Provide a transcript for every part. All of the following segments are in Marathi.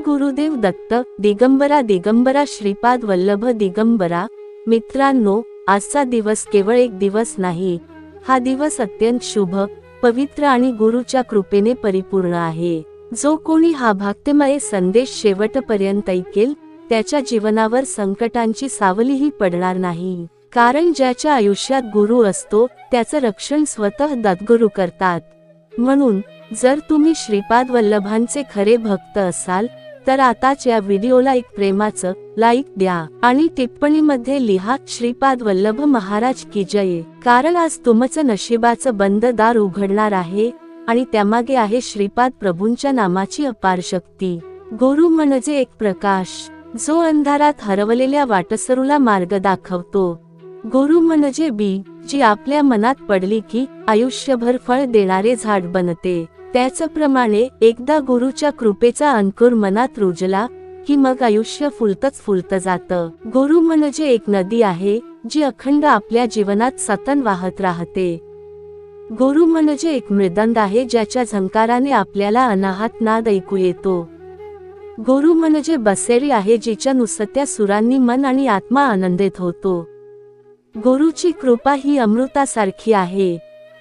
गुरुदेव दत्त दिगंबरा दिगंबरा श्रीपाद वल्लभ दिगंबरा। मित्रांनो, आजचा दिवस केवळ एक दिवस नाही, हा दिवस अत्यंत शुभ, पवित्र आणि गुरुच्या कृपेने परिपूर्ण आहे। जो कोणी हा भक्तिमय संदेश शेवटपर्यंत ऐकेल, त्याच्या जीवनावर संकटांची सावलीही पडणार नाही। कारण ज्याच्या आयुष्यात गुरु असतो, त्याचं रक्षण स्वतः दत्तगुरु करतात। म्हणून जर तुम्ही श्रीपाद वल्लभांचे खरे भक्त असाल, तर आताच या व्हिडिओला एक प्रेमाचं लाईक द्या आणि टिप्पणीमध्ये लिहा श्रीपाद वल्लभ महाराज की जय। कारण आज तुमचं नशिबाचं बंद दार उघडणार आहे आणि त्यामागे आहे श्रीपाद प्रभूंच्या नामाची अपार शक्ती। गुरु म्हणजे एक प्रकाश, जो अंधारात हरवलेल्या वाटसरूला मार्ग दाखवतो। गुरु म्हणजे बी, जी आपल्या मनात पडली की आयुष्यभर फळ देणारे झाड बनते। त्याचप्रमाणे एकदा गुरुच्या कृपेचा अंकुर मनात रुजला की मग आयुष्य फुलत जातं। गुरु म्हणजे एक नदी आहे, जी अखंड आपल्या जीवनात सतत वाहत राहते। गुरु म्हणजे एक मृदंग आहे, ज्याच्या झंकाराने आपल्याला अनाहत नाद ऐकू येतो। गुरु म्हणजे बसेरी आहे, जिच्या नुसत्या सुरांनी मन आणि आत्मा आनंदित होतो। गुरुची कृपा ही अमृतासारखी आहे,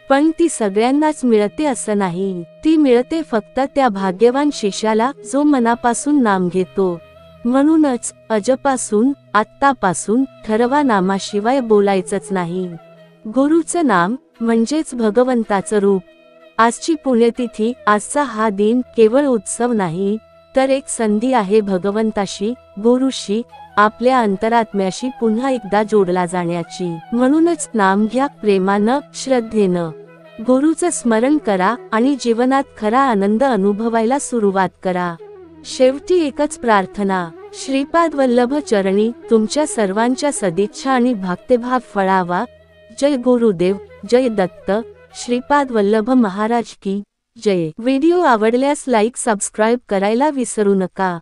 पण ती सगळ्यांनाच मिळते असं नाही। ती मिळते फक्त त्या भाग्यवान शिष्याला, जो मनापासून नाम घेतो। म्हणूनच आजपासून, आत्तापासून ठरवा, नामाशिवाय बोलायचंच नाही। गुरुचं नाम म्हणजेच भगवंताचं रूप। आजची पुण्यतिथी, आजचा हा दिन केवळ उत्सव नाही, तर एक संधी आहे भगवंताशी, गुरुशी, आपल्या अंतरात्म्याशी पुन्हा एकदा जोडला जाण्याची। म्हणूनच नाम घ्या प्रेमानं, श्रद्धेनं। गुरुचं स्मरण करा आणि जीवनात खरा आनंद अनुभवायला सुरुवात करा। शेवटी एकच प्रार्थना, श्रीपाद वल्लभ चरणी तुमच्या सर्वांच्या सदिच्छा आणि भक्तिभाव फळावा। जय गुरुदेव, जय दत्त, श्रीपाद वल्लभ महाराज की जय। व्हिडिओ आवडल्यास लाईक सबस्क्राईब करायला विसरू नका।